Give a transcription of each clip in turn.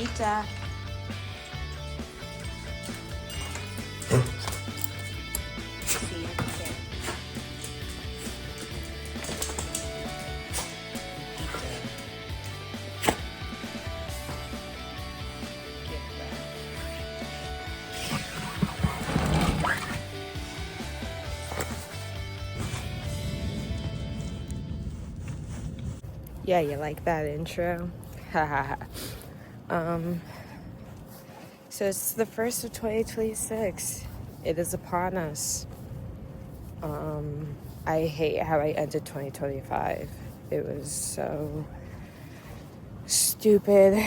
Pizza. See, look at it. Yeah, you like that intro? So it's the 1st of 2026. It is upon us. I hate how I ended 2025. It was so stupid.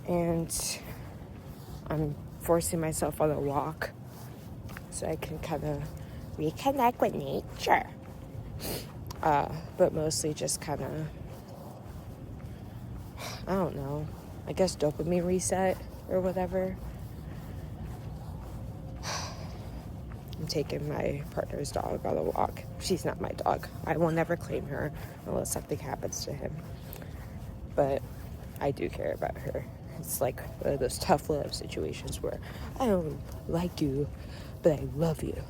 And I'm forcing myself on a walk so I can kind of reconnect with nature. But mostly just kind of, I don't know, I guess dopamine reset or whatever. I'm taking my partner's dog on a walk. She's not my dog. I will never claim her unless something happens to him. But I do care about her. It's like one of those tough love situations where I don't like you, but I love you.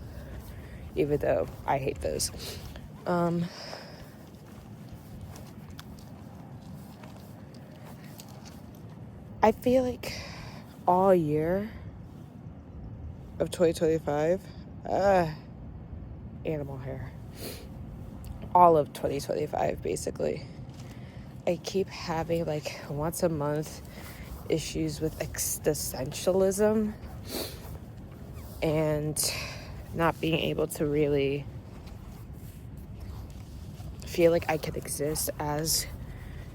Even though I hate those. I feel like all year of 2025, animal hair. All of 2025, basically. I keep having like once a month issues with existentialism and not being able to really feel like I can exist as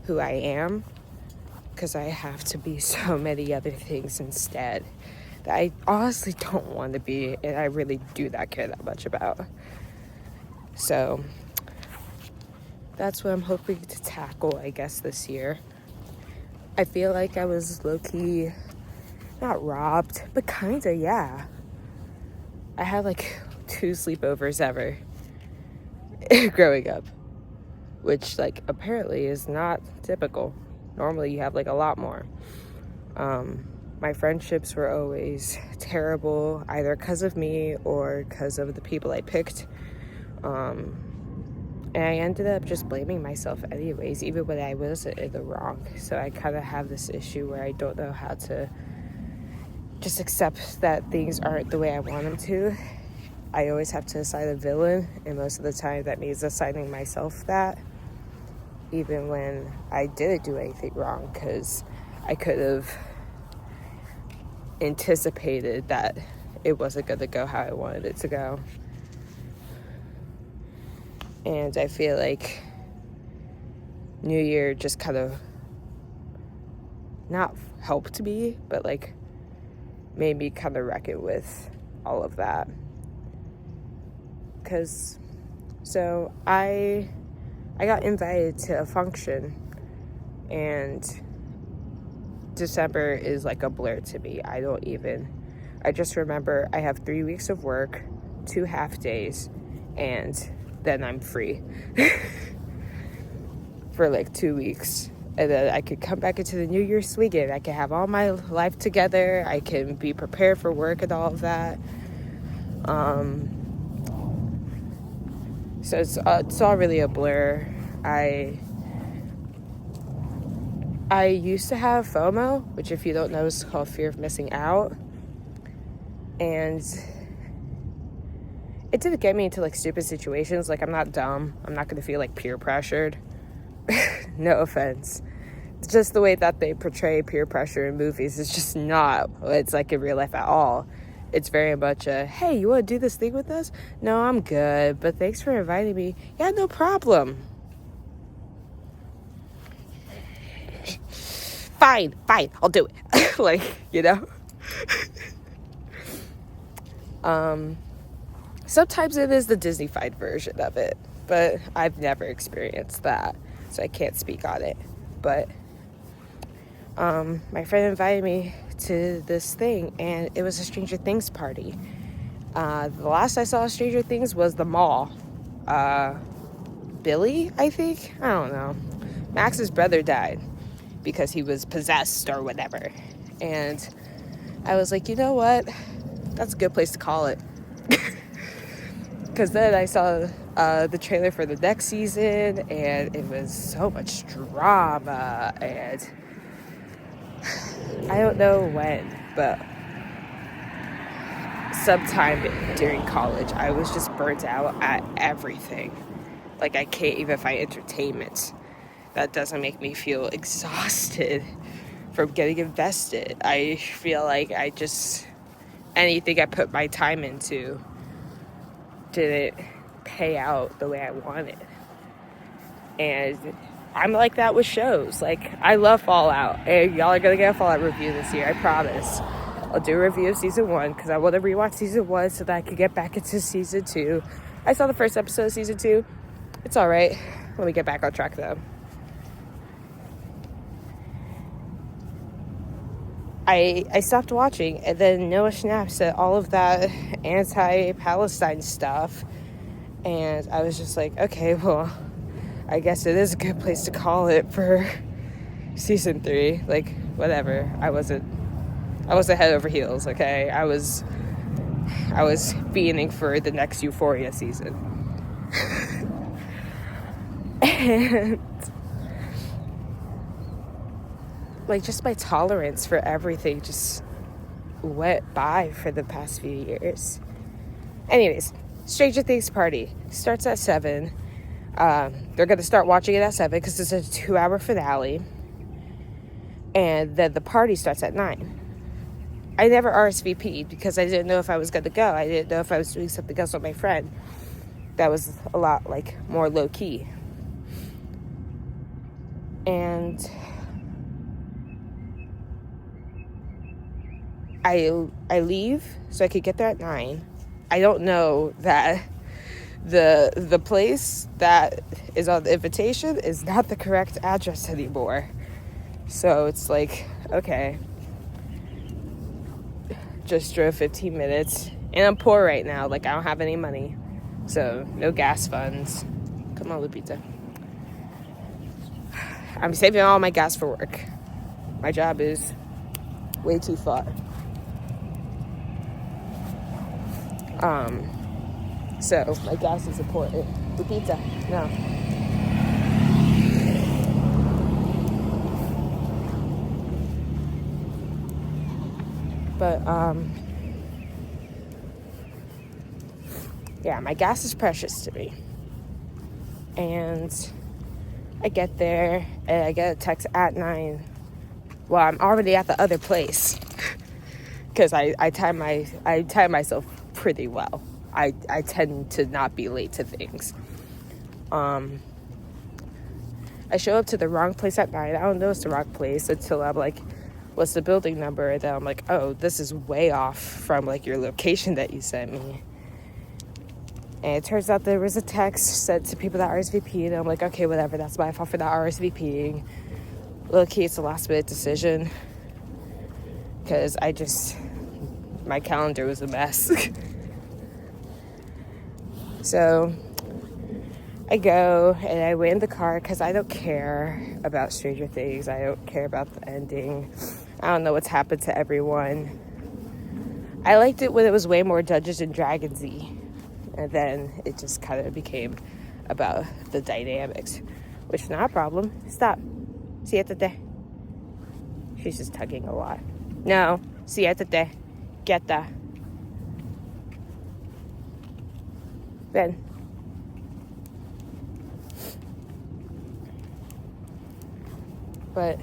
who I am, because I have to be so many other things instead that I honestly don't want to be, and I really do not care that much about. So that's what I'm hoping to tackle, I guess, this year. I feel like I was low-key, not robbed, but kinda, yeah. I had like 2 sleepovers ever growing up, which like apparently is not typical. Normally you have like a lot more. My friendships were always terrible, either because of me or because of the people I picked. And I ended up just blaming myself anyways, even when I was in the wrong. So I kind of have this issue where I don't know how to just accept that things aren't the way I want them to. I always have to assign a villain, and most of the time that means assigning myself that, even when I didn't do anything wrong, because I could have anticipated that it wasn't going to go how I wanted it to go. And I feel like New Year just kind of not helped me, but like made me kind of reckon with all of that. Because so I got invited to a function, and December is like a blur to me. I just remember I have 3 weeks of work, 2 half days, and then I'm free for like 2 weeks. And then I could come back into the New Year swinging. I can have all my life together. I can be prepared for work and all of that. So it's all really a blur. I used to have FOMO, which if you don't know is called fear of missing out. And it didn't get me into like stupid situations. Like, I'm not dumb. I'm not going to feel like peer pressured. No offense. It's just the way that they portray peer pressure in movies is just not what it's like in real life at all. It's very much a, hey, you want to do this thing with us? No, I'm good, but thanks for inviting me. Yeah, no problem. Fine, I'll do it. Like, you know? Sometimes it is the Disney-fied version of it, but I've never experienced that, so I can't speak on it. But my friend invited me to this thing, and it was a Stranger Things party. The last I saw Stranger Things was the mall. Billy, I think? I don't know. Max's brother died. because he was possessed or whatever. And I was like, you know what? That's a good place to call it. Because then I saw the trailer for the next season, and it was so much drama. And I don't know when, but sometime during college, I was just burnt out at everything. Like, I can't even find entertainment that doesn't make me feel exhausted from getting invested. I feel like anything I put my time into didn't pay out the way I wanted. And I'm like that with shows. Like, I love Fallout, and y'all are gonna get a Fallout review this year, I promise. I'll do a review of season 1 because I want to rewatch season 1 so that I could get back into season 2. I saw the first episode of season 2. It's all right. Let me get back on track though. I stopped watching, and then Noah Schnapp said all of that anti-Palestine stuff, and I was just like, okay, well, I guess it is a good place to call it for season 3. Like, whatever. I wasn't head over heels, okay? I was fiending for the next Euphoria season. And like, just my tolerance for everything just went by for the past few years. Anyways, Stranger Things party starts at 7. They're going to start watching it at 7 because it's a 2-hour finale. And then the party starts at 9. I never RSVP'd because I didn't know if I was going to go. I didn't know if I was doing something else with my friend that was a lot, like, more low-key. And I leave so I could get there at 9. I don't know that the place that is on the invitation is not the correct address anymore. So it's like, okay. Just drove 15 minutes. And I'm poor right now. Like, I don't have any money. So, no gas funds. Come on, Lupita. I'm saving all my gas for work. My job is way too far. So my gas is important. Lupita, no. But, yeah, my gas is precious to me. And I get there, and I get a text at 9. Well, I'm already at the other place. Because I time myself pretty well. I tend to not be late to things. I show up to the wrong place at 9. I don't know it's the wrong place until I'm like, what's the building number? And then I'm like, oh, this is way off from, like, your location that you sent me. And it turns out there was a text sent to people that RSVP'd. And I'm like, okay, whatever. That's my fault for not RSVPing. Low-key, it's a last-minute decision. Because my calendar was a mess. So I go and I wait in the car because I don't care about Stranger Things. I don't care about the ending. I don't know what's happened to everyone. I liked it when it was way more Dungeons and Dragons-y. And then it just kind of became about the dynamics, which is not a problem. Stop. Siéntate. She's just tugging a lot. No. Siéntate. Quieta. Ven. But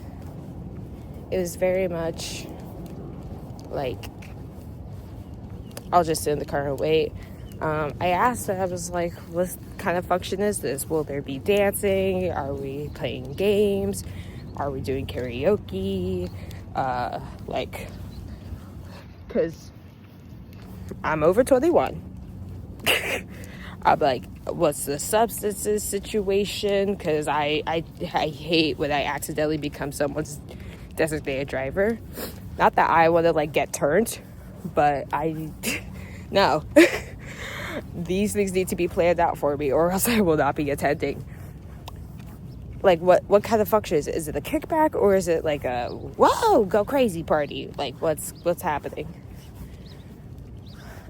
it was very much like, I'll just sit in the car and wait. I asked her, I was like, what kind of function is this? Will there be dancing? Are we playing games? Are we doing karaoke? Because I'm over 21. I'm like, what's the substances situation? Because I hate when I accidentally become someone's designated driver. Not that I want to, like, get turned, but no. These things need to be planned out for me, or else I will not be attending. Like, what kind of function is it? Is it a kickback, or is it like a whoa, go crazy party? Like, what's happening?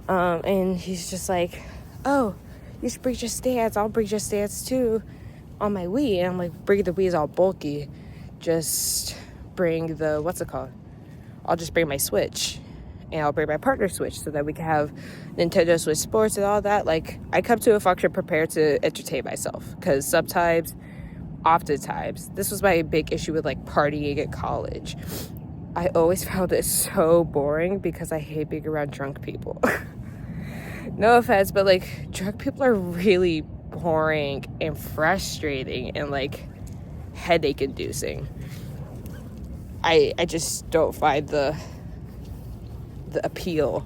And he's just like, oh, you should bring your stands. I'll bring your stands too on my Wii. And I'm like, bring the Wii is all bulky. Just bring the, what's it called? I'll just bring my Switch. And I'll bring my partner Switch so that we can have Nintendo Switch Sports and all that. Like, I come to a function prepared to entertain myself. Because sometimes, oftentimes, this was my big issue with, like, partying at college. I always found it so boring because I hate being around drunk people. No offense, but, like, drunk people are really boring and frustrating and, like, headache-inducing. I just don't find the appeal.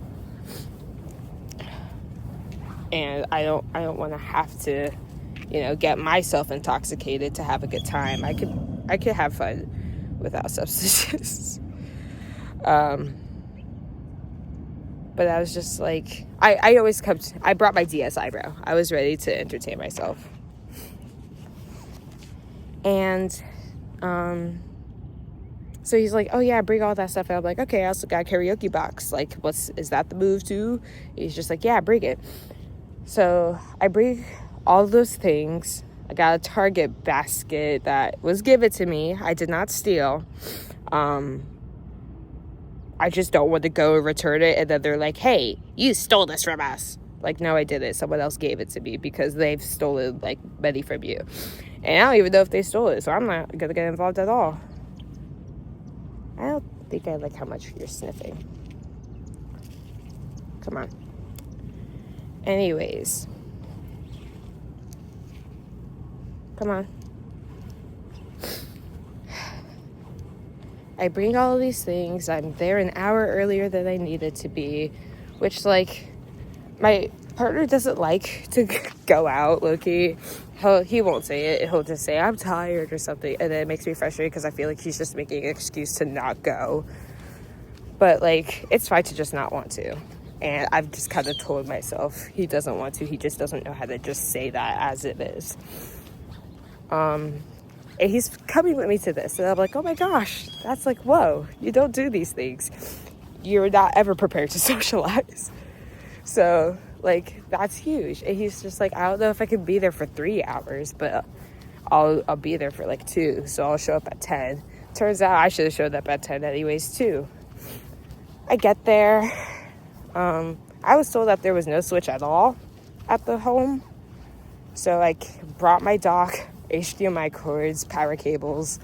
And I don't want to have to, get myself intoxicated to have a good time. I could have fun without substances. But I was just like, I always I brought my DS eyebrow. I was ready to entertain myself. And, so he's like, oh yeah, bring all that stuff. And I'm like, okay, I also got a karaoke box. Like, is that the move too? He's just like, yeah, bring it. So I bring all those things. I got a Target basket that was given to me. I did not steal. I just don't want to go and return it. And then they're like, hey, you stole this from us. Like, no, I didn't. Someone else gave it to me because they've stolen, like, money from you. And I don't even know if they stole it. So I'm not going to get involved at all. I don't think I like how much you're sniffing. Come on. Anyways. Come on. I bring all of these things. I'm there an hour earlier than I needed to be, which, like, my partner doesn't like to go out, low-key. He won't say it. He'll just say, I'm tired or something, and then it makes me frustrated because I feel like he's just making an excuse to not go. But, like, it's fine to just not want to. And I've just kind of told myself he doesn't want to. He just doesn't know how to just say that as it is. And he's coming with me to this. And I'm like, oh my gosh, that's like, whoa, you don't do these things. You're not ever prepared to socialize. So, like, that's huge. And he's just like, I don't know if I can be there for 3 hours, but I'll be there for like 2. So I'll show up at 10. Turns out I should have showed up at 10 anyways too. I get there. I was told that there was no Switch at all at the home. So I brought my dock, HDMI cords, power cables,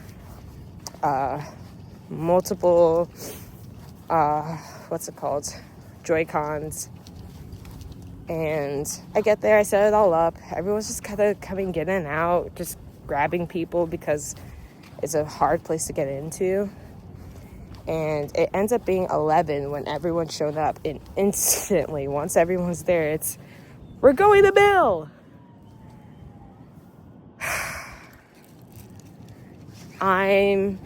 multiple, Joy-Cons. And I get there, I set it all up. Everyone's just kind of coming in and out, just grabbing people because it's a hard place to get into. And it ends up being 11 when everyone showed up. And instantly, once everyone's there, we're going to Bill. I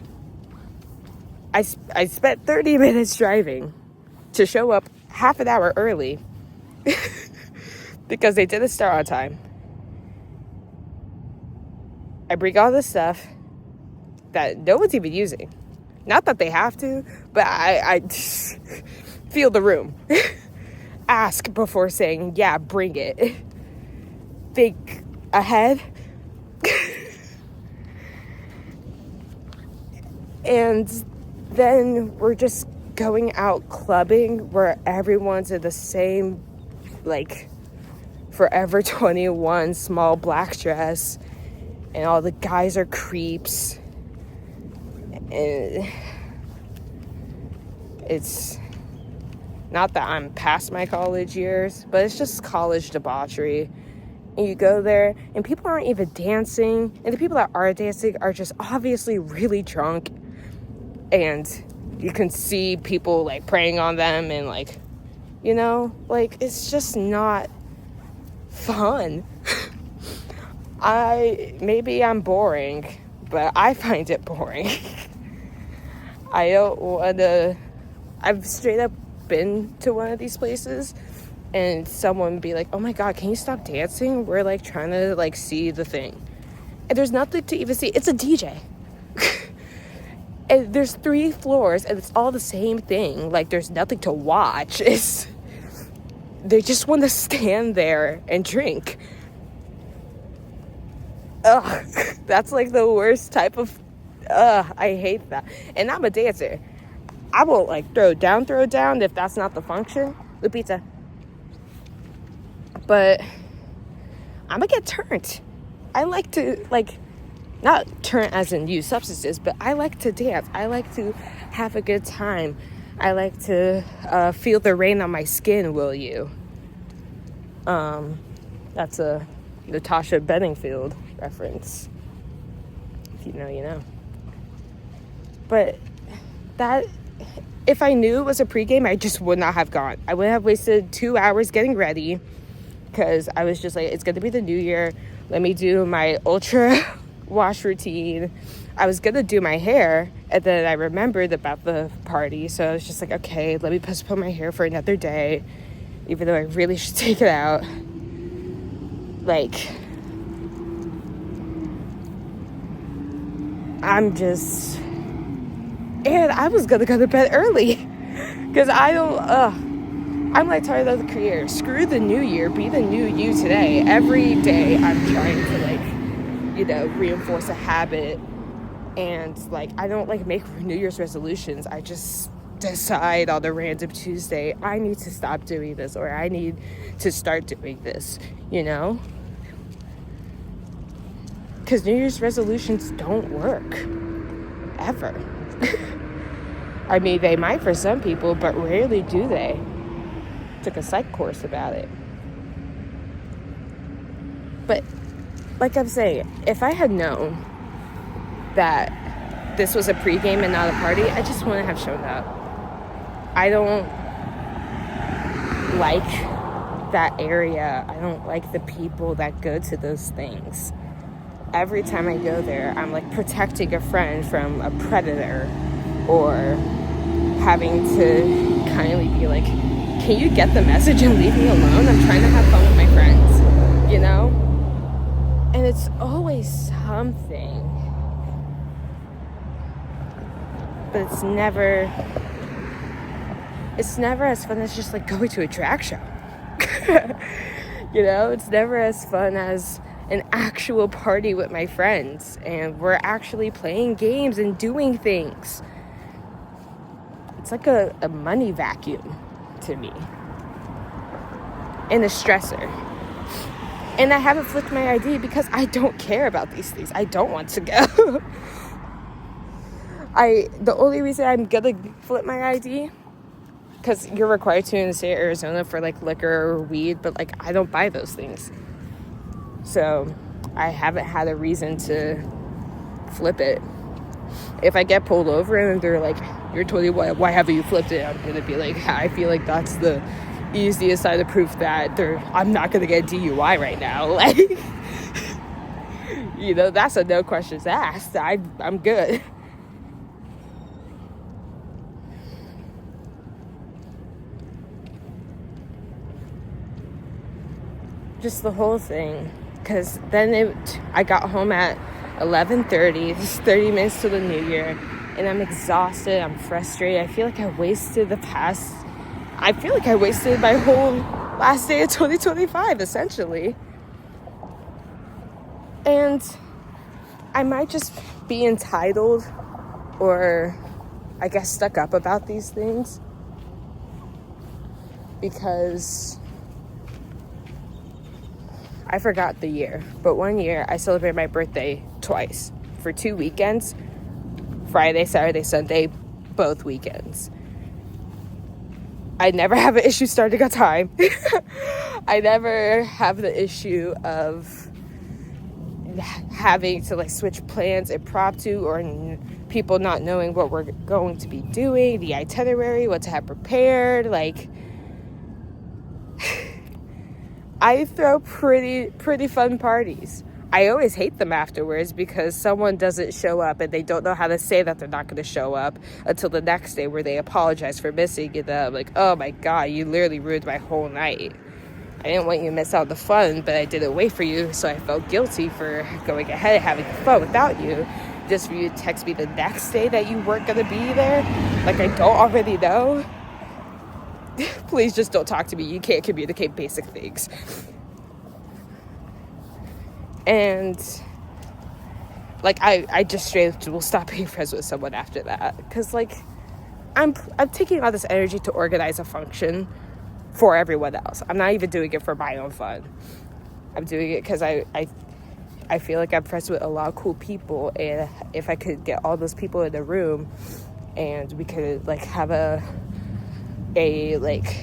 spent 30 minutes driving to show up half an hour early because they didn't start on time. I bring all this stuff that no one's even using. Not that they have to, but I feel the room. Ask before saying, yeah, bring it. Think ahead. And then we're just going out clubbing where everyone's in the same, like, Forever 21 small black dress. And all the guys are creeps. And it's not that I'm past my college years, but it's just college debauchery. And you go there, and people aren't even dancing. And the people that are dancing are just obviously really drunk. And you can see people, like, preying on them and, like, like, it's just not fun. Maybe I'm boring, but I find it boring. I don't want to... I've straight up been to one of these places, and someone would be like, oh my god, can you stop dancing? We're, like, trying to, like, see the thing. And there's nothing to even see. It's a DJ. And there's 3 floors, and it's all the same thing. Like, there's nothing to watch. They just want to stand there and drink. Ugh, that's like the worst type of, I hate that. And I'm a dancer. I won't like throw down if that's not the function. Lupita. But I'm gonna get turned. I like to, like, not turn as in use substances, but I like to dance. I like to have a good time. I like to feel the rain on my skin, will you? That's a Natasha Bedingfield reference. If you know, you know. But that, if I knew it was a pregame, I just would not have gone. I would have wasted 2 hours getting ready, because I was just like, it's going to be the new year. Let me do my ultra wash routine. I was going to do my hair, and then I remembered about the party. So I was just like, okay, let me postpone my hair for another day, even though I really should take it out. Like, I'm just, and I was going to go to bed early, because I'm like tired of the career. Screw the new year. Be the new you today. Every day I'm trying to, like, you know, reinforce a habit. And, like, I don't, like, make New Year's resolutions. I just decide on a random Tuesday, I need to stop doing this, or I need to start doing this, you know? Because New Year's resolutions don't work. Ever. I mean, they might for some people, but rarely do they. Took a psych course about it. But like I'm saying, if I had known that this was a pregame and not a party, I just wouldn't have shown up. I don't like that area. I don't like the people that go to those things. Every time I go there, I'm like protecting a friend from a predator, or having to kindly be like, can you get the message and leave me alone? I'm trying to have fun with my friends, you know? And it's always something. But it's never as fun as just like going to a drag show. You know, it's never as fun as an actual party with my friends, and we're actually playing games and doing things. It's like a money vacuum to me, and a stressor. And I haven't flipped my ID because I don't care about these things. I don't want to go. The only reason I'm gonna flip my ID, because you're required to in the state of Arizona for like liquor or weed, but like I don't buy those things, so I haven't had a reason to flip it. If I get pulled over and they're like, you're 21, why haven't you flipped it? I'm gonna be like, I feel like that's the easiest side of proof that I'm not gonna get DUI right now. Like, you know, that's a no questions asked. I'm good. Just the whole thing, because then I got home at 11:30. This is 30 minutes to the new year, and I'm exhausted. I'm frustrated. I feel like I wasted my whole last day of 2025, essentially. And I might just be entitled, or I guess stuck up about these things, because I forgot the year, but one year I celebrated my birthday twice for 2 weekends, Friday, Saturday, Sunday, both weekends. I never have an issue starting on time. I never have the issue of having to like switch plans impromptu, or people not knowing what we're going to be doing, the itinerary, what to have prepared. Like, I throw pretty fun parties. I always hate them afterwards because someone doesn't show up and they don't know how to say that they're not going to show up until the next day, where they apologize for missing it. I'm like, oh my God, you literally ruined my whole night. I didn't want you to miss out on the fun, but I didn't wait for you, so I felt guilty for going ahead and having fun without you, just for you to text me the next day that you weren't going to be there, like I don't already know. Please just don't talk to me. You can't communicate basic things. And like I just straight up will stop being friends with someone after that, because like I'm taking all this energy to organize a function for everyone else. I'm not even doing it for my own fun. I'm doing it because I feel like I'm friends with a lot of cool people, and if I could get all those people in the room and we could like have a like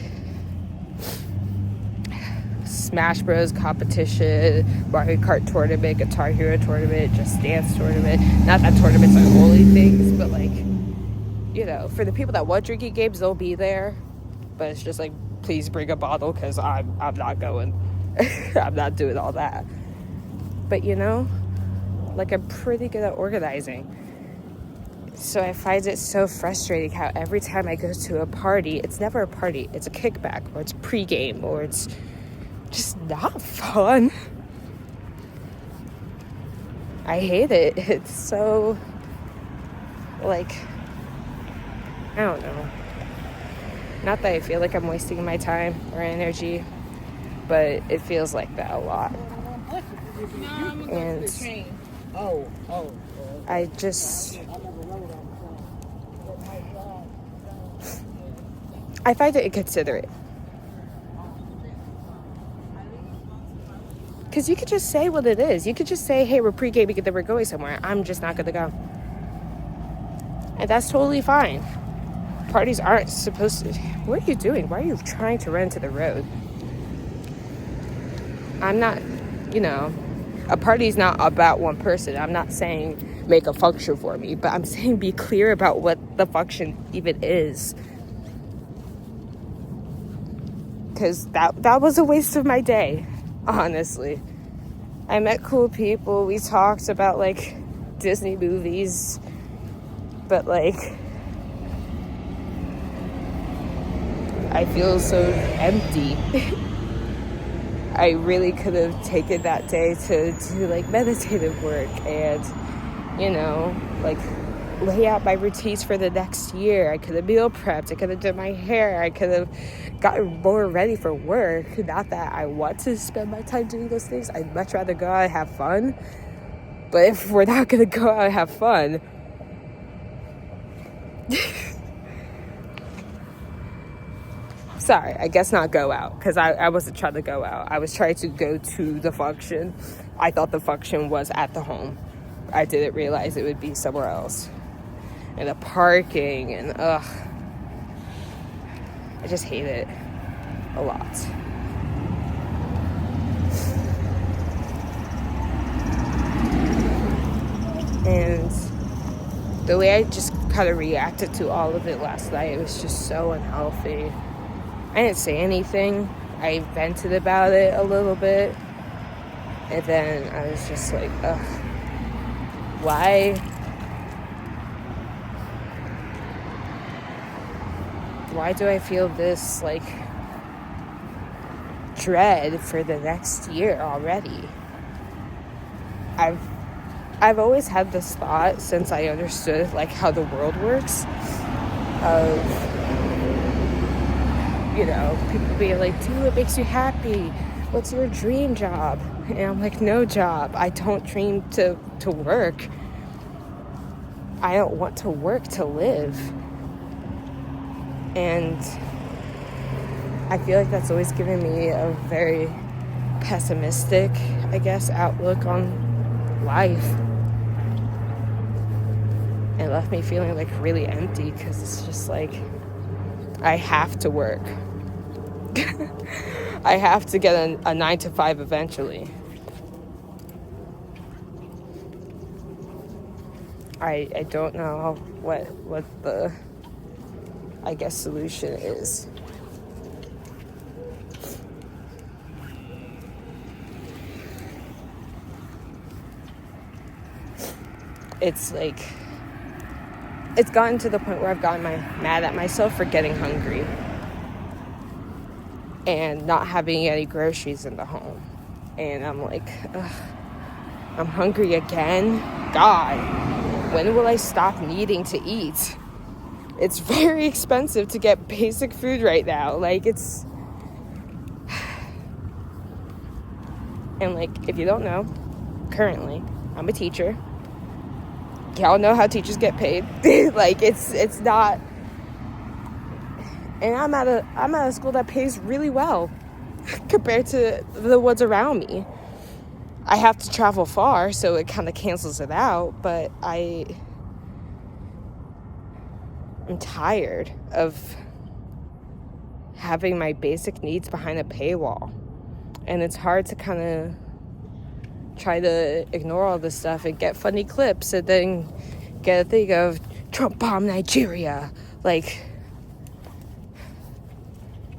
Smash Bros competition, Mario Kart tournament, Guitar Hero tournament, Just Dance tournament. Not that tournaments are only things, but like, you know, for the people that want drinking games, they'll be there. But it's just like, please bring a bottle, because I'm not going. I'm not doing all that. But you know, like, I'm pretty good at organizing. So I find it so frustrating how every time I go to a party, it's never a party. It's a kickback, or it's pregame, or it's just not fun. I hate it. It's so, like, I don't know. Not that I feel like I'm wasting my time or energy, but it feels like that a lot. And I just, I find it inconsiderate. Because you could just say what it is. You could just say, hey, we're pre-gaming and then we're going somewhere. I'm just not going to go. And that's totally fine. Parties aren't supposed to... What are you doing? Why are you trying to run into the road? I'm not, you know... A party's not about one person. I'm not saying make a function for me, but I'm saying be clear about what the function even is. Because that was a waste of my day. Honestly, I met cool people. We talked about like Disney movies, but like I feel so empty. I really could have taken that day to do like meditative work and, you know, like lay out my routines for the next year. I could have meal prepped. I could have done my hair. I could have gotten more ready for work. Not that I want to spend my time doing those things. I'd much rather go out and have fun. But if we're not going to go out and have fun, sorry, I guess not go out, because I wasn't trying to go out. I was trying to go to the function. I thought the function was at the home. I didn't realize it would be somewhere else. And the parking, and ugh. I just hate it a lot. And the way I just kind of reacted to all of it last night, it was just so unhealthy. I didn't say anything. I vented about it a little bit. And then I was just like, ugh. Why do I feel this, like, dread for the next year already? I've always had this thought since I understood, like, how the world works, of, you know, people being like, do what makes you happy. What's your dream job? And I'm like, no job. I don't dream to work. I don't want to work to live. And I feel like that's always given me a very pessimistic, I guess, outlook on life. And it left me feeling like really empty, because it's just like, I have to work. I have to get a 9-to-5 eventually. I don't know what the, I guess, solution is. It's like, it's gotten to the point where I've gotten mad at myself for getting hungry. and not having any groceries in the home. And I'm like, ugh, I'm hungry again. God, when will I stop needing to eat? It's very expensive to get basic food right now. Like, it's... And, like, if you don't know, currently, I'm a teacher. Y'all know how teachers get paid. Like, it's not... And I'm at a school that pays really well compared to the ones around me. I have to travel far, so it kind of cancels it out, but I'm tired of having my basic needs behind a paywall. And it's hard to kind of try to ignore all this stuff and get funny clips and then get a thing of Trump bomb Nigeria. Like,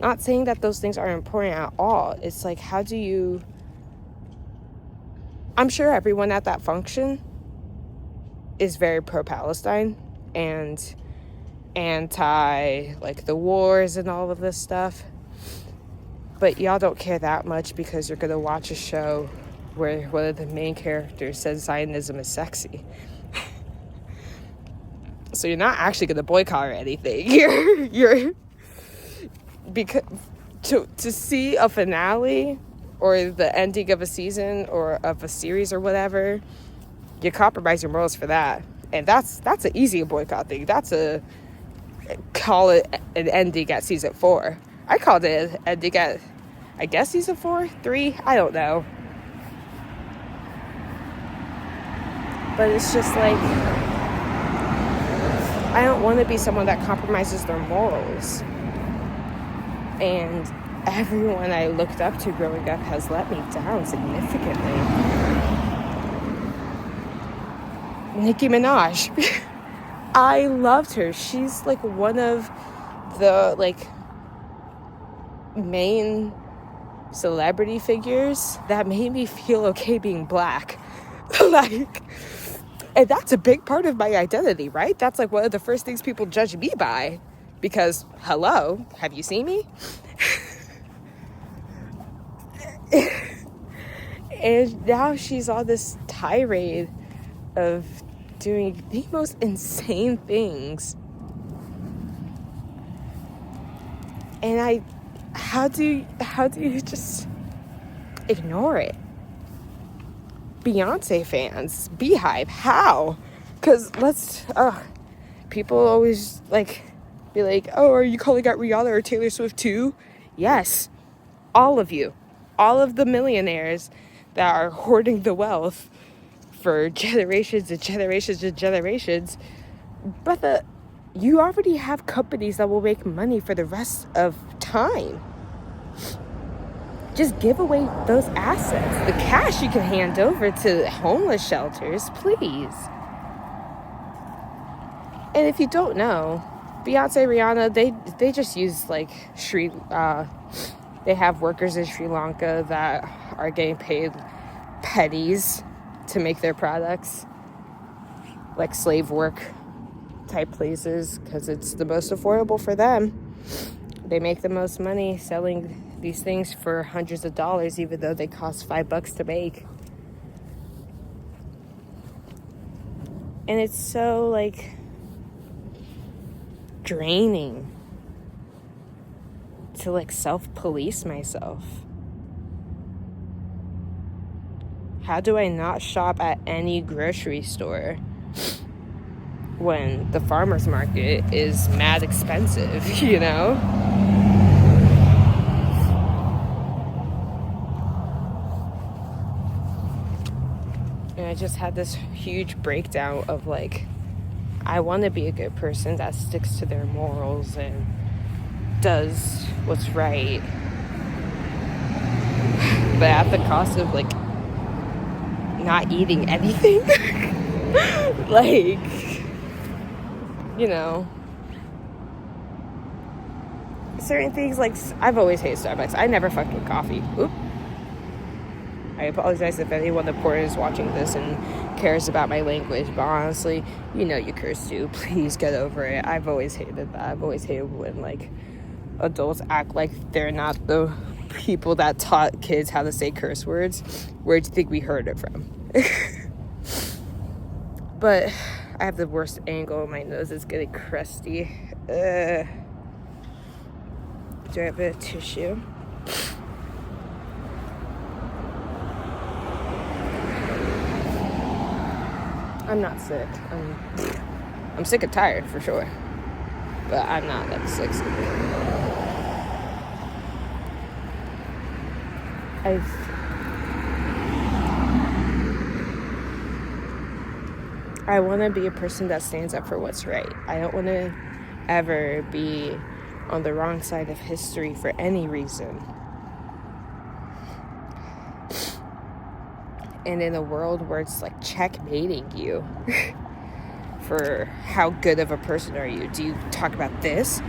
not saying that those things are important at all. It's like, how do you... I'm sure everyone at that function is very pro-Palestine and anti, like, the wars and all of this stuff. But y'all don't care that much because you're going to watch a show where one of the main characters says Zionism is sexy. So you're not actually going to boycott or anything. You're because to see a finale or the ending of a season or of a series or whatever, you compromise your morals for that. And that's an easy boycott thing. That's call it an ending at season 4. I called it an ending at, I guess, season 4, 3, I don't know. But it's just like, I don't want to be someone that compromises their morals. And everyone I looked up to growing up has let me down significantly. Nicki Minaj. I loved her. She's like one of the like main celebrity figures that made me feel okay being black. Like, and that's a big part of my identity, right? That's like one of the first things people judge me by. Because, hello, have you seen me? And now she's on this tirade of doing the most insane things. And how do you just ignore it? Beyonce fans, Beehive, how? Because people always like be like, oh, are you calling out Rihanna or Taylor Swift too? Yes, all of you, all of the millionaires that are hoarding the wealth for generations and generations and generations. Brother, you already have companies that will make money for the rest of time. Just give away those assets. The cash you can hand over to homeless shelters, please. And if you don't know, Beyonce, Rihanna, they just use like they have workers in Sri Lanka that are getting paid pennies to make their products, like slave work type places, because it's the most affordable for them. They make the most money selling these things for hundreds of dollars, even though they cost $5 to make. And it's so like draining to like self-police myself. How do I not shop at any grocery store when the farmer's market is mad expensive, you know? And I just had this huge breakdown of like, I want to be a good person that sticks to their morals and does what's right, but at the cost of like not eating anything. Like, you know, certain things, like I've always hated Starbucks. I never fucked with coffee. Oop. I apologize if anyone that is watching this and cares about my language, but honestly, you know you curse too. Please get over it. I've always hated that. I've always hated when like adults act like they're not the people that taught kids how to say curse words. Where do you think we heard it from? But I have the worst angle. My nose is getting crusty. Do I have a tissue? I'm not sick. I'm sick and tired for sure. But I'm not like sick. I want to be a person that stands up for what's right. I don't want to ever be on the wrong side of history for any reason. And in a world where it's like checkmating you for how good of a person are you? Do you talk about this?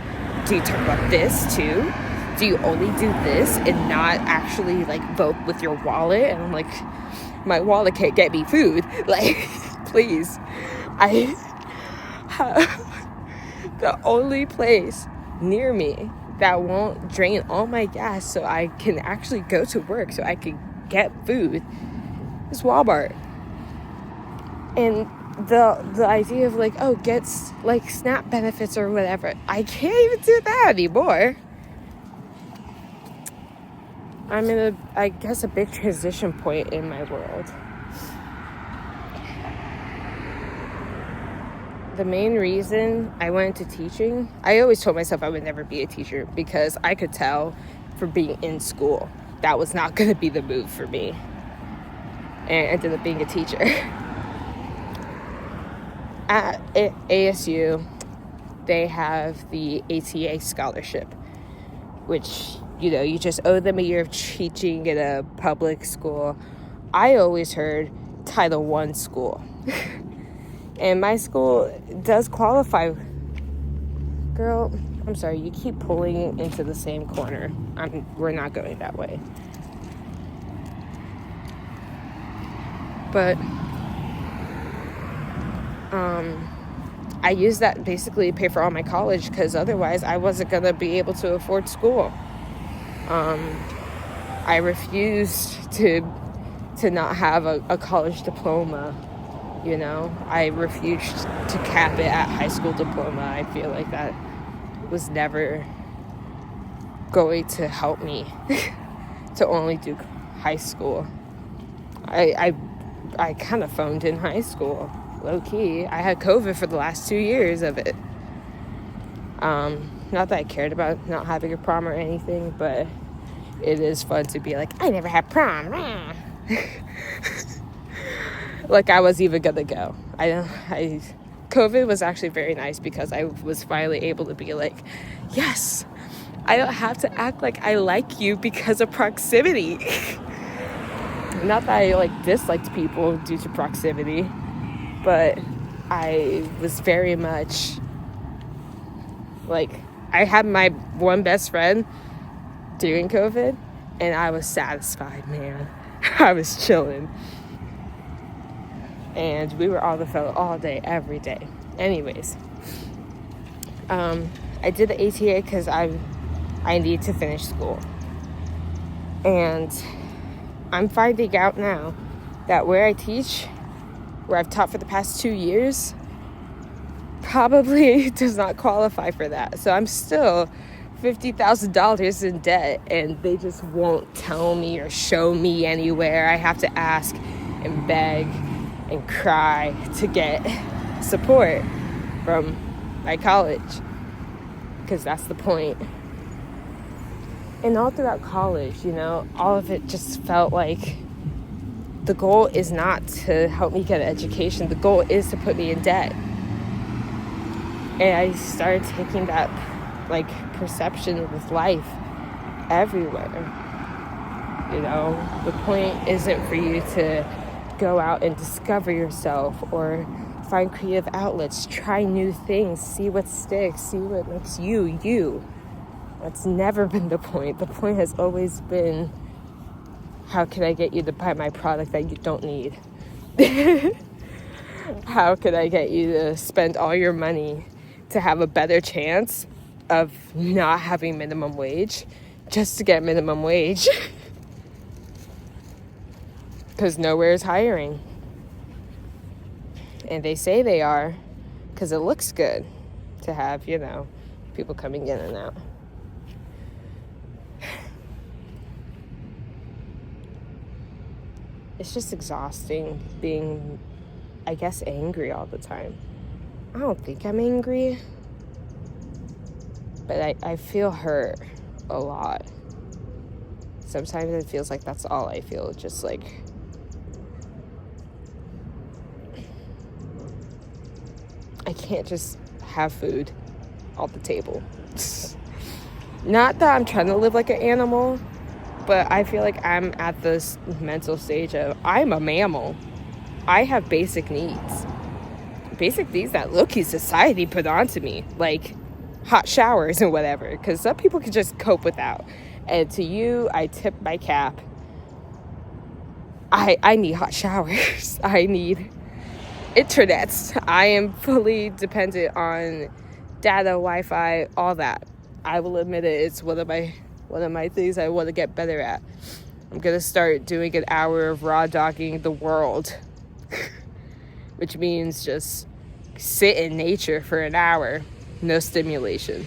Do you talk about this too? Do you only do this and not actually like vote with your wallet? And I'm like, my wallet can't get me food. Like, please. The only place near me that won't drain all my gas so I can actually go to work, so I can get food, is Walmart. And the idea of like, oh, get like SNAP benefits or whatever, I can't even do that anymore. I'm in I guess a big transition point in my world. The main reason I went into teaching, I always told myself I would never be a teacher because I could tell from being in school that was not going to be the move for me. And I ended up being a teacher. At ASU, they have the ATA scholarship, which, you know, you just owe them a year of teaching in a public school. I always heard Title I school. And my school does qualify. Girl, I'm sorry, you keep pulling into the same corner. We're not going that way. But I used that basically to pay for all my college because otherwise I wasn't going to be able to afford school. I refused to not have a college diploma. You know, I refused to cap it at high school diploma. I feel like that was never going to help me to only do high school. I kind of phoned in high school, low key. I had COVID for the last 2 years of it. Not that I cared about not having a prom or anything, but it is fun to be like, I never had prom. Like I was even gonna go. COVID was actually very nice because I was finally able to be like, yes, I don't have to act like I like you because of proximity. Not that I like disliked people due to proximity, but I was very much like, I had my one best friend during COVID and I was satisfied, man. I was chilling. And we were all the fellow all day, every day. Anyways, I did the ATA because I need to finish school. And I'm finding out now that where I teach, where I've taught for the past 2 years, probably does not qualify for that. So I'm still $50,000 in debt, and they just won't tell me or show me anywhere. I have to ask and beg and cry to get support from my college, because that's the point. And all throughout college, you know, all of it just felt like the goal is not to help me get an education. The goal is to put me in debt. And I started taking that like perception with life everywhere. You know, the point isn't for you to go out and discover yourself or find creative outlets, try new things, see what sticks, see what makes you, you. That's never been the point. The point has always been, how can I get you to buy my product that you don't need? How can I get you to spend all your money to have a better chance of not having minimum wage just to get minimum wage. Because nowhere is hiring. And they say they are because it looks good to have, people coming in and out. It's just exhausting being, I guess, angry all the time. I don't think I'm angry, but I feel hurt a lot. Sometimes it feels like that's all I feel, just like I can't just have food on the table. Not that I'm trying to live like an animal, but I feel like I'm at this mental stage of I'm a mammal. I have basic needs. Basic needs that low-key society put onto me, like hot showers and whatever, because some people can just cope without. And to you, I tip my cap. I need hot showers. I need internet. I am fully dependent on data, Wi-Fi, all that. I will admit it. It's one of my things I want to get better at. I'm gonna start doing an hour of raw dogging the world, which means just sit in nature for an hour, no stimulation.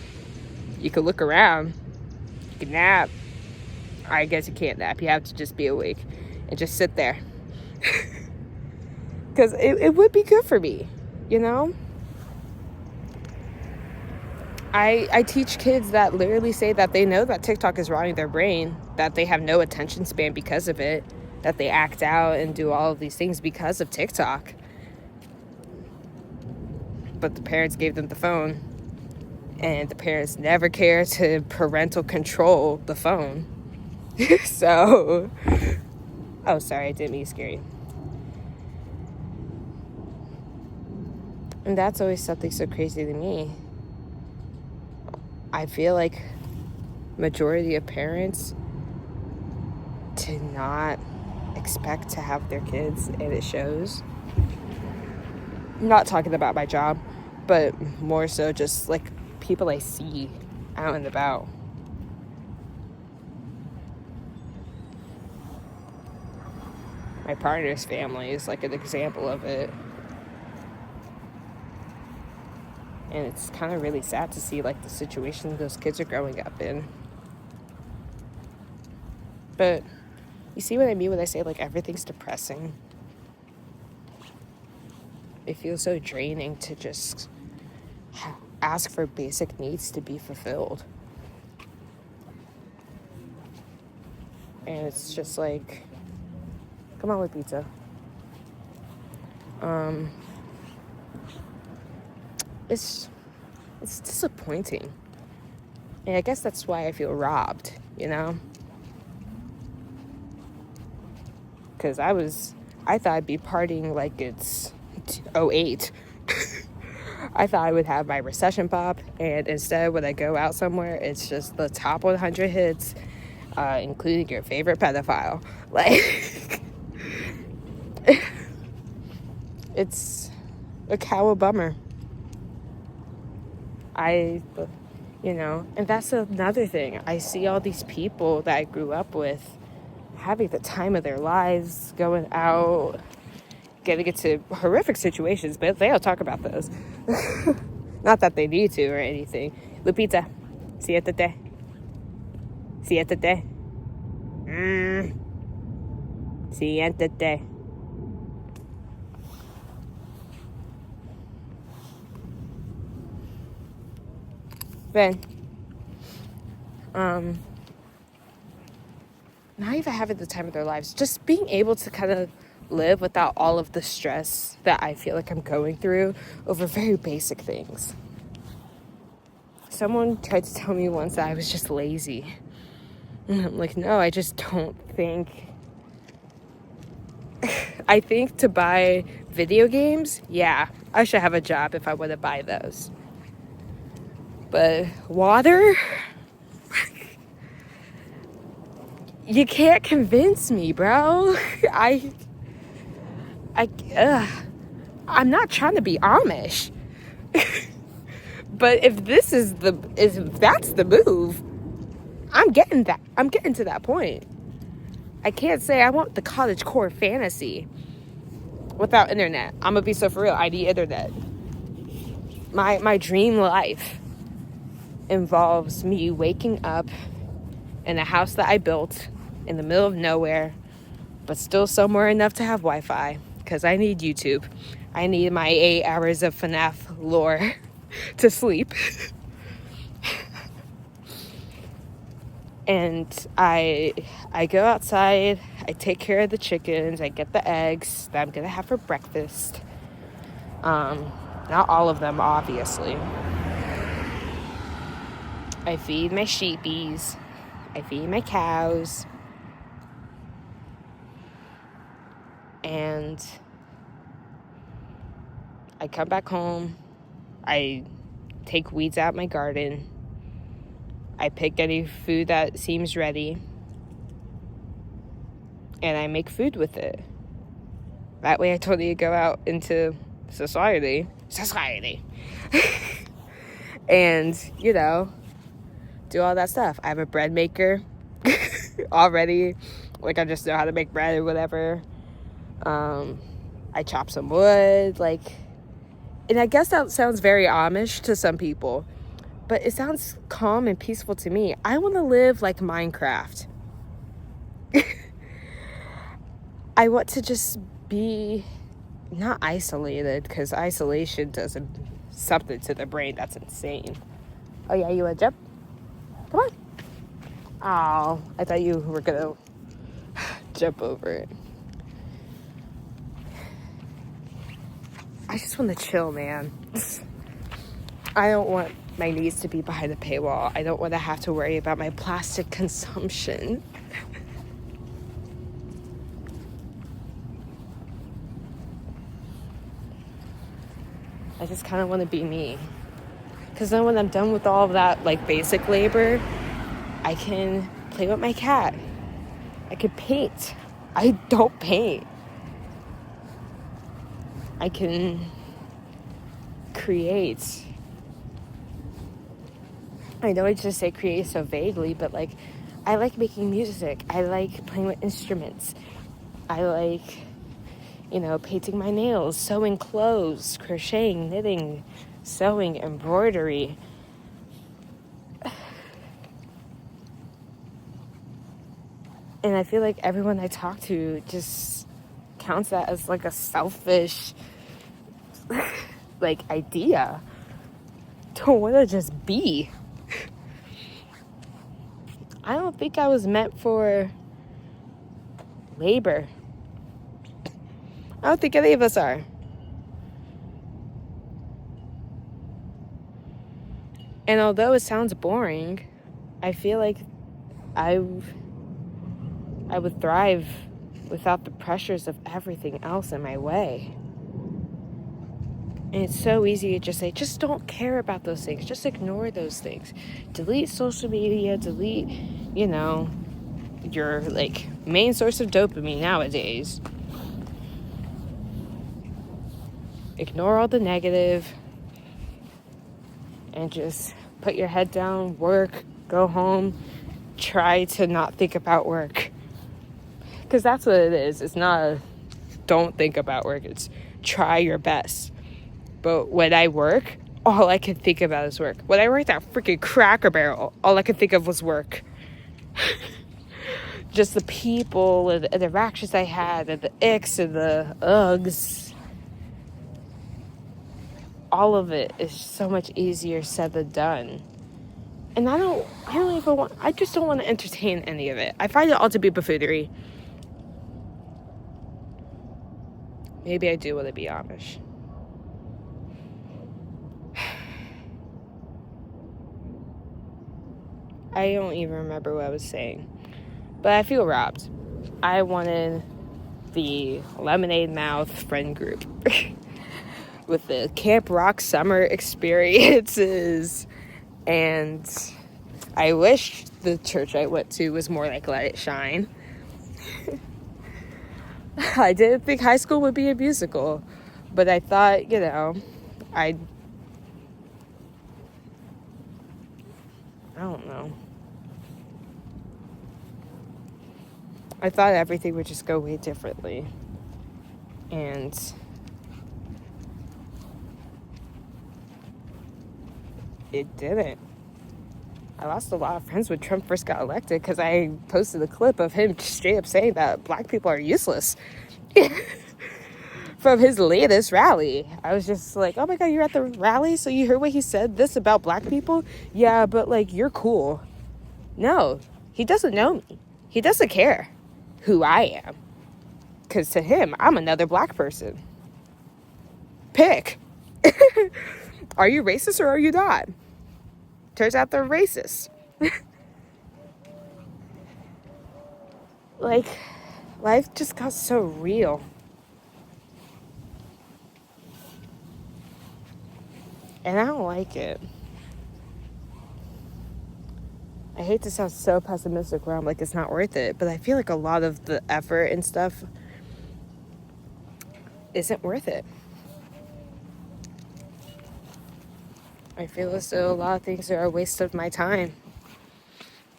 You can look around, you can nap. I guess you can't nap. You have to just be awake and just sit there. Because it would be good for me, I teach kids that literally say that they know that TikTok is rotting their brain, that they have no attention span because of it, that they act out and do all of these things because of TikTok. But the parents gave them the phone, and the parents never care to parental control the phone. So, oh, sorry, I didn't mean to scare you. And that's always something so crazy to me. I feel like majority of parents do not expect to have their kids, and it shows. I'm not talking about my job, but more so just like people I see out and about. My partner's family is like an example of it. And it's kind of really sad to see like the situation those kids are growing up in. But you see what I mean when I say like everything's depressing? It feels so draining to just ask for basic needs to be fulfilled. And it's just like, come on with pizza. It's disappointing. And I guess that's why I feel robbed, Because I thought I'd be partying like it's 2008. I thought I would have my recession pop, and instead when I go out somewhere, it's just the top 100 hits, including your favorite pedophile. Like, it's a bummer. And that's another thing. I see all these people that I grew up with having the time of their lives, going out, getting into horrific situations, but they don't talk about those. Not that they need to or anything. Lupita, siéntate. Siéntate. Siéntate. Ven. Not even having the time of their lives, just being able to kind of live without all of the stress that I feel like I'm going through over very basic things. Someone tried to tell me once that I was just lazy. And I'm like, no, I just don't think. I think to buy video games, yeah, I should have a job if I want to buy those. But water? You can't convince me, bro. I'm not trying to be Amish. But if that's the move, I'm getting to that point. I can't say I want the cottage core fantasy without internet. I'm gonna be so for real. I need internet. My dream life involves me waking up in a house that I built in the middle of nowhere, but still somewhere enough to have Wi-Fi, because I need YouTube. I need my 8 hours of FNAF lore to sleep. And I go outside, I take care of the chickens, I get the eggs that I'm gonna have for breakfast. Not all of them, obviously. I feed my sheepies, I feed my cows, and I come back home, I take weeds out my garden, I pick any food that seems ready, and I make food with it. That way I totally go out into society. And, do all that stuff. I have a bread maker already. Like, I just know how to make bread or whatever. I chop some wood, and I guess that sounds very Amish to some people, but it sounds calm and peaceful to me. I want to live like Minecraft. I want to just be not isolated, because isolation does something to the brain that's insane. Oh yeah, you want to jump? Come on. Oh, I thought you were gonna jump over it. I just want to chill, man. I don't want my needs to be behind a paywall. I don't want to have to worry about my plastic consumption. I just kind of want to be me. Because then when I'm done with all of that, basic labor, I can play with my cat. I can paint. I don't paint. I can create. I know I just say create so vaguely, but I like making music. I like playing with instruments. I like, painting my nails, sewing clothes, crocheting, knitting, sewing, embroidery. And I feel like everyone I talk to just counts that as a selfish idea. Don't want to just be. I don't think I was meant for labor. I don't think any of us are. And although it sounds boring, I feel like I would thrive without the pressures of everything else in my way. And it's so easy to just say, just don't care about those things. Just ignore those things. Delete social media, delete, your main source of dopamine nowadays. Ignore all the negative and just put your head down, work, go home, try to not think about work. Because that's what it is. It's not a don't think about work. It's try your best. But when I work, all I can think about is work. When I worked at freaking Cracker Barrel, all I could think of was work. Just the people and the interactions I had and the icks and the ughs. All of it is so much easier said than done. And I just don't want to entertain any of it. I find it all to be buffoonery. Maybe I do want to be Amish. I don't even remember what I was saying. But I feel robbed. I wanted the Lemonade Mouth friend group with the Camp Rock summer experiences. And I wish the church I went to was more like Let It Shine. I didn't think high school would be a musical. But I thought, I don't know. I thought everything would just go way differently. And it didn't. I lost a lot of friends when Trump first got elected because I posted a clip of him straight up saying that black people are useless. From his latest rally. I was just like, oh my God, you're at the rally? So you heard what he said this about black people? Yeah, but like, you're cool. No, he doesn't know me. He doesn't care who I am. Because to him, I'm another black person. Pick. Are you racist or are you not? Turns out they're racist. Like, life just got so real. And I don't like it. I hate to sound so pessimistic where I'm like, it's not worth it. But I feel like a lot of the effort and stuff isn't worth it. I feel as though a lot of things are a waste of my time.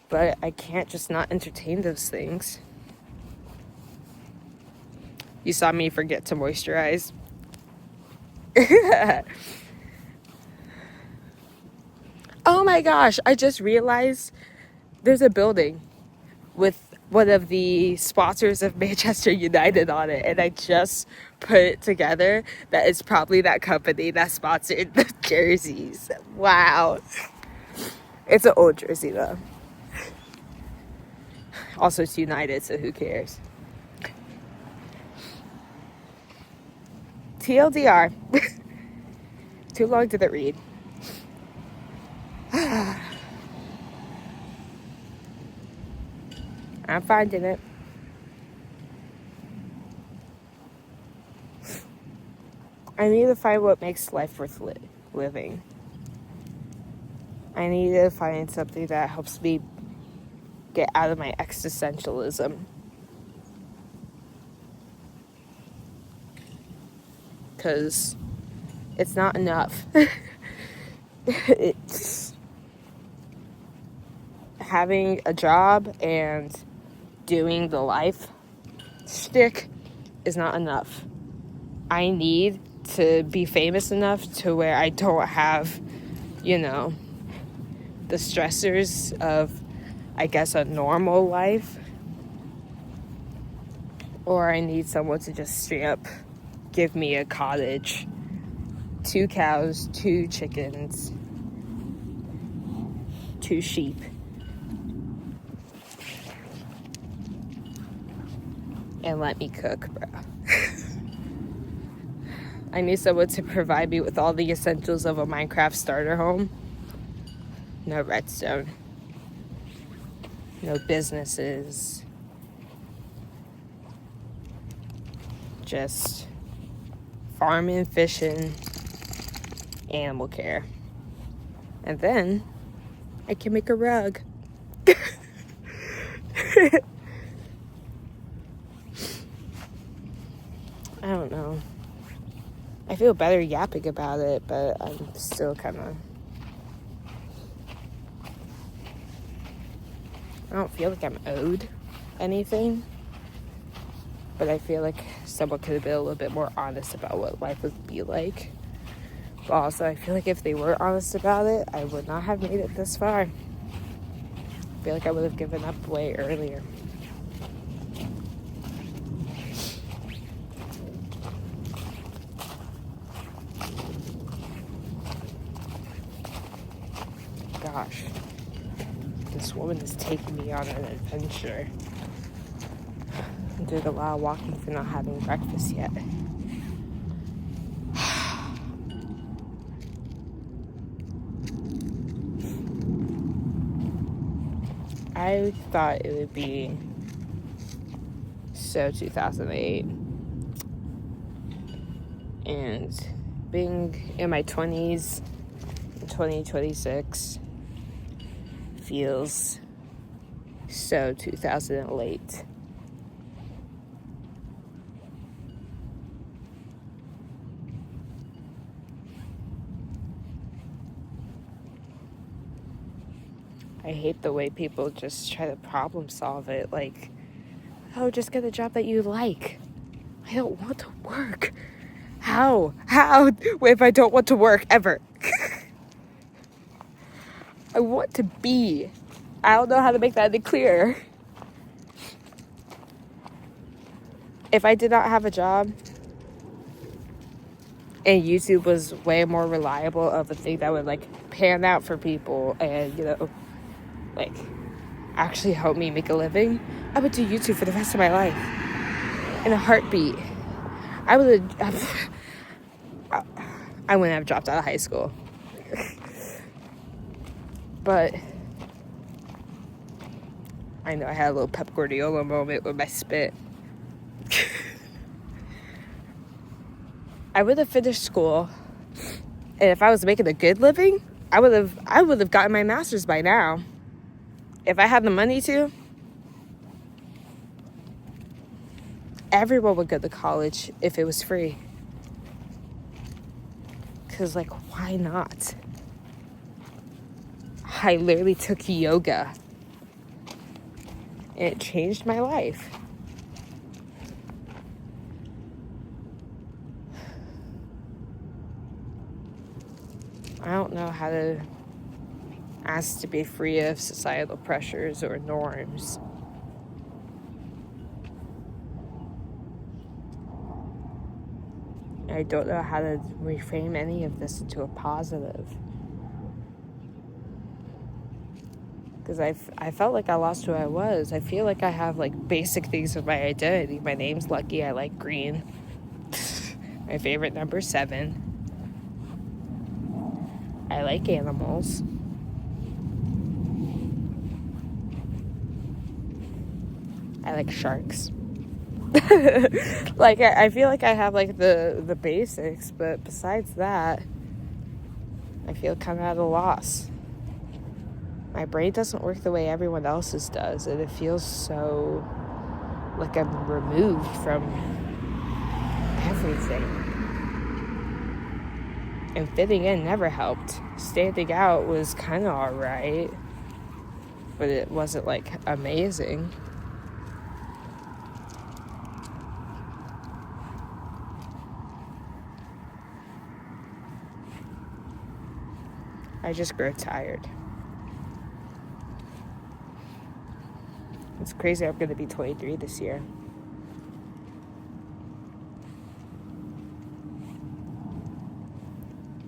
But I can't just not entertain those things. You saw me forget to moisturize. Oh my gosh, I just realized there's a building with one of the sponsors of Manchester United on it, and I just put it together that it's probably that company that sponsored the jerseys. Wow. It's an old jersey though. Also, it's United, so who cares? TLDR. Too long didn't read. I'm finding it. I need to find what makes life worth living. I need to find something that helps me get out of my existentialism. Because it's not enough. It's having a job and doing the life shtick is not enough. I need to be famous enough to where I don't have, the stressors of, I guess, a normal life. Or I need someone to just straight up give me a cottage, 2 cows, 2 chickens, 2 sheep. And let me cook, bro. I need someone to provide me with all the essentials of a Minecraft starter home. No redstone. No businesses. Just farming, fishing, animal care. And then I can make a rug. I don't know. I feel better yapping about it, but I'm still kind of... I don't feel like I'm owed anything. But I feel like someone could have been a little bit more honest about what life would be like. But also, I feel like if they were honest about it, I would not have made it this far. I feel like I would have given up way earlier. Gosh. This woman is taking me on an adventure. I'm doing a lot of walking for not having breakfast yet. I thought it would be so 2008. And being in my 20s in 2026 feels so 2000&LATE. I hate the way people just try to problem solve it. Like, oh, just get a job that you like. I don't want to work. How? If I don't want to work ever? I want to be. I don't know how to make that any clearer. If I did not have a job and YouTube was way more reliable of a thing that would like pan out for people and, you know, like actually help me make a living, I would do YouTube for the rest of my life. In a heartbeat. I wouldn't have dropped out of high school. But I know I had a little Pep Guardiola moment with my spit. I would have finished school, and if I was making a good living, I would have gotten my master's by now. If I had the money to, everyone would go to college if it was free. Because, like, why not? I literally took yoga, and it changed my life. I don't know how to ask to be free of societal pressures or norms. I don't know how to reframe any of this into a positive. Because I felt like I lost who I was. I feel like I have like basic things of my identity. My name's Lucky. I like green. My favorite number 7. I like animals. I like sharks. Like, I feel like I have like the basics, but besides that, I feel kind of at a loss. My brain doesn't work the way everyone else's does, and it feels so like I'm removed from everything. And fitting in never helped. Standing out was kind of alright, but it wasn't like amazing. I just grow tired. It's crazy I'm going to be 23 this year.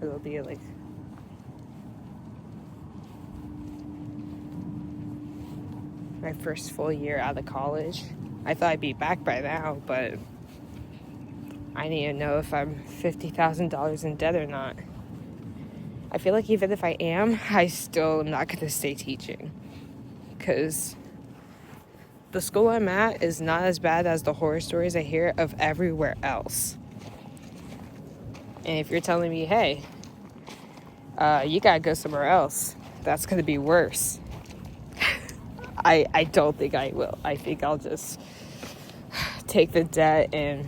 It'll be like my first full year out of college. I thought I'd be back by now, but I need to know if I'm $50,000 in debt or not. I feel like even if I am, I still am not going to stay teaching. Because the school I'm at is not as bad as the horror stories I hear of everywhere else. And if you're telling me, hey, you gotta go somewhere else, that's gonna be worse. I don't think I will. I think I'll just take the debt and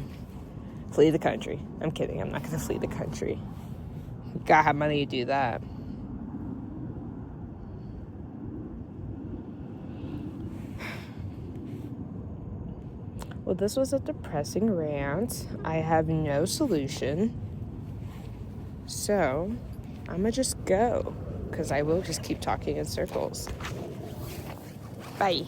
flee the country. I'm kidding. I'm not gonna flee the country. Gotta have money to do that. Well, this was a depressing rant. I have no solution. So, I'm gonna just go, because I will just keep talking in circles. Bye.